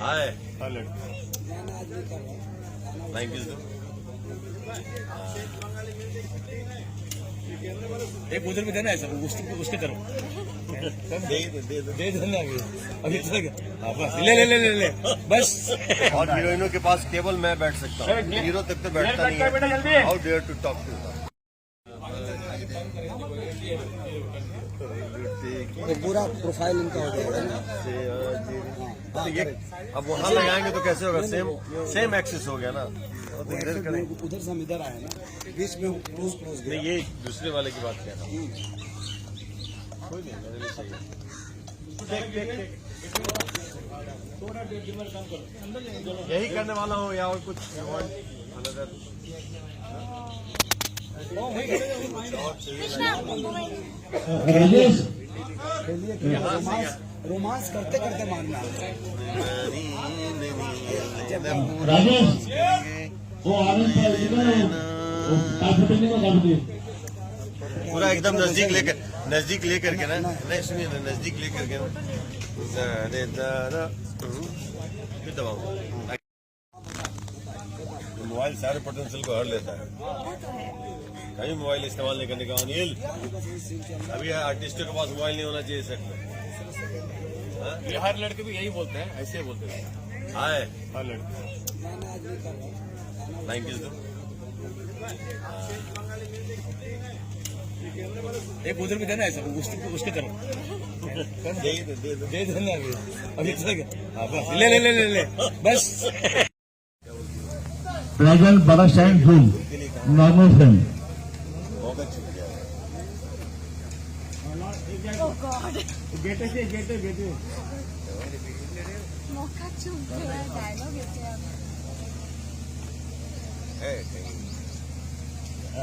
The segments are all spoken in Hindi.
Hi thank you. एक उधर भी देना है सर, उसके करो दे देना अभी बस ले बस। और हीरोइनों के पास केवल मैं बैठ सकता हूँ, हीरो तक तो बैठता नहीं है। How dare to talk to पूरा प्रोफाइल इनका हो जाएगा। तो ये अब वहाँ लगाएंगे तो कैसे होगा? सेम एक्सेस हो गया ना, तो इधर करें। उधर से हम इधर आए ना, बीच में क्लोज नहीं, ये दूसरे वाले की बात कह रहा हूँ। कोई नहीं, मेरे लिए सही है। यही करने वाला हूँ या और कुछ रोमांस करते करते मारना। राजेश वो आनंद पूरा एकदम नजदीक लेकर के ना, नहीं सुनिए ना, नजदीक लेकर के दबाओ। मोबाइल सारे पोटेंशियल को हर लेता है। कहीं मोबाइल इस्तेमाल नहीं करने का अनिल, अभी आर्टिस्टों के पास मोबाइल नहीं होना चाहिए सर। ये हर लड़के भी यही बोलते हैं, ऐसे ही बोलते हैं। हाय हर लड़के थैंक यू। एक उधर भी देना है सर, उसके करो दे देना अभी बस ले बस। प्रेजेंट बड़ा स्टैंड फुल नॉर्मल फ्रेंड गेटे मौका चुप गया, डायलॉग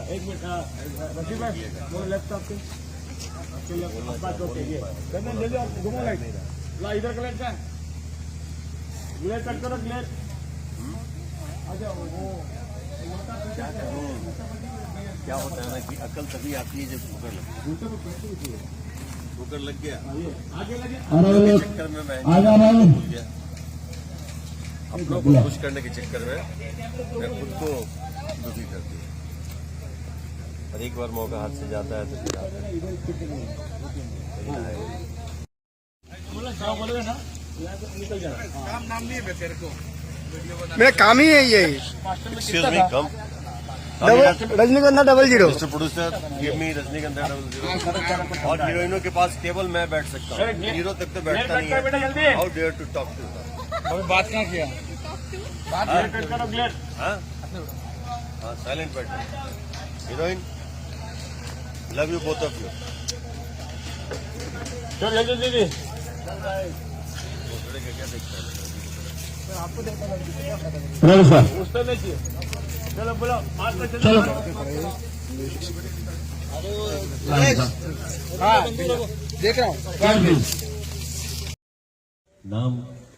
एक मिनट रफीक भाई, वो लैपटॉप पे घुमो लाइट ला, इधर का लाइट का ग्लेर कट करो, ग्लेर आ जाओ। वो क्या होता है ना कि अकल तभी आती है जब कुकर लग गया। चक्कर में मैं भूल गया, अपनों को खुश करने के चक्कर में मैं खुद को दुखी कर दिया। और एक बार मौका हाथ से जाता है तो फिर आता है। मेरा काम ही है ये। एक्सक्यूज मी, कम रजनीगंधा 00। मिस्टर प्रोड्यूसर, गिव मी रजनीगंधा 00। और हीरोइनों के पास केवल मैं बैठ सकता हूँ, हीरो तक तो बैठता नहीं है। How dare to talk to बात क्या किया? हाँ साइलेंट बैठे। Heroine, love you both of you. जल्दी क्या देखता है? उसको नहीं चाहिए। चलो बोलो, चलो देख रहा हूँ। नाम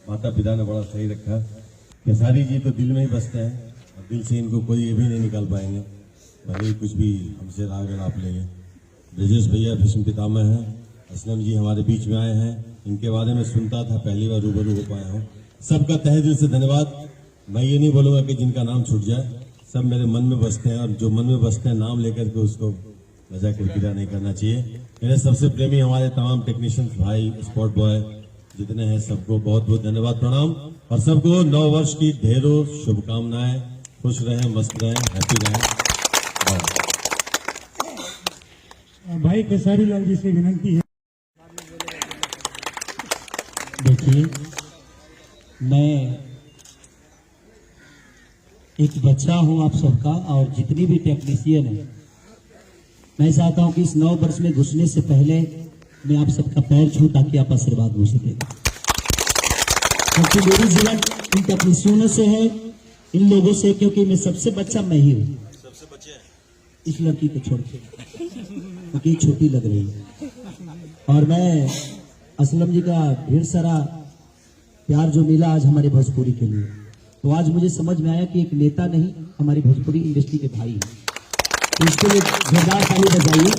माता पिता ने बड़ा सही रखा। खेसारी जी तो दिल में ही बसते हैं और दिल से इनको कोई ये भी नहीं निकाल पाएंगे, भले ही कुछ भी हमसे राग नाप लेंगे। ब्रजेश भैया भीष्म पितामह हैं, असलम जी हमारे बीच में आए हैं। इनके बारे में सुनता था, पहली बार रूबरू हो पाया हूँ। सबका तहे दिल से धन्यवाद। मैं ये नहीं बोलूंगा कि जिनका नाम छूट जाए, सब मेरे मन में बसते हैं, और जो मन में बसते हैं नाम लेकर के उसको मजाक किरकिरा नहीं करना चाहिए। मेरे सबसे प्रेमी हमारे तमाम टेक्नीशियंस भाई, स्पॉट बॉय जितने हैं, सबको बहुत बहुत धन्यवाद, प्रणाम। और सबको नव वर्ष की ढेरों शुभकामनाएं। खुश रहें, मस्त रहें, हैप्पी रहें। भाई खेसारी लाल जी से विनती है, देखिए मैं एक बच्चा हूं आप सबका, और जितनी भी टेक्नीशियन है, मैं चाहता हूं कि इस 9 वर्ष में घुसने से पहले मैं आप सबका पैर छू, ताकि आप आशीर्वाद हो सके। क्योंकि मेरी जीवन इन टेक्नीशियनों से है, इन लोगों से, क्योंकि मैं सबसे बच्चा मैं ही हूँ, सबसे बच्चे इस लड़की को छोड़ के, क्योंकि छोटी लग रही है। और मैं असलम जी का ढेर सारा प्यार जो मिला आज हमारे भोजपुरी के लिए, तो आज मुझे समझ में आया कि एक नेता नहीं, हमारी भोजपुरी इंडस्ट्री के भाई हैं। तो इसके लिए जोरदार ताली बजाइए,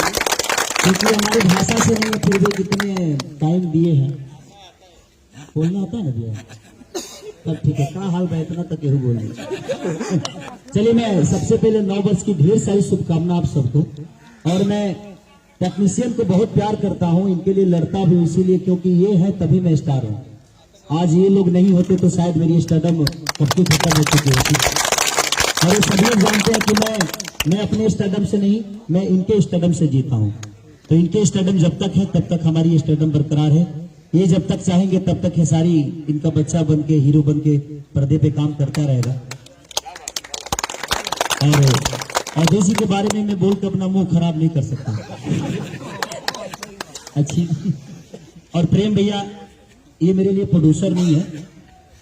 क्योंकि हमारी भाषा से नहीं, फिर भी कितने टाइम दिए हैं। बोलना आता है ना भैया? तब ठीक है, कहाँ हाल बा इतना तक केहू बोल चलिए, मैं सबसे पहले 9 वर्ष की ढेर सारी शुभकामना आप सबको। और मैं टेक्नीशियन को बहुत प्यार करता हूं, इनके लिए लड़ता भी इसीलिए क्योंकि ये है तभी मैं स्टार हूं। आज ये लोग नहीं होते तो शायद मेरी स्टारडम कब की खत्म हो चुकी होती। और ये सभी लोग जानते हैं कि मैं अपने स्टारडम से नहीं, मैं इनके स्टारडम से जीता हूं। तो इनके स्टारडम जब तक है तब तक हमारी स्टारडम बरकरार है। ये जब तक चाहेंगे तब तक ये सारी इनका बच्चा बन के हीरो बन के पर्दे पे काम करता रहेगा। और अवधेश के बारे में मैं बोल के अपना मुंह खराब नहीं कर सकता। अच्छी। और प्रेम भैया ये मेरे लिए प्रोड्यूसर नहीं है,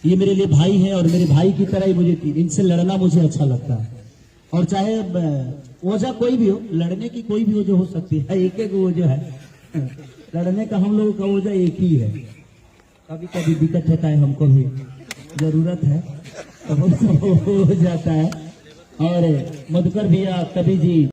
ये मेरे लिए भाई है और मेरे भाई की तरह ही मुझे इनसे लड़ना मुझे अच्छा लगता है। और चाहे वजह कोई भी हो, लड़ने की कोई भी वजह हो सकती है, एक एक वजह है। लड़ने का हम लोगों का वजह एक ही है। कभी कभी दिक्कत होता है, हमको भी जरूरत है तो हो जाता है। और मधुकर भैया कभी जी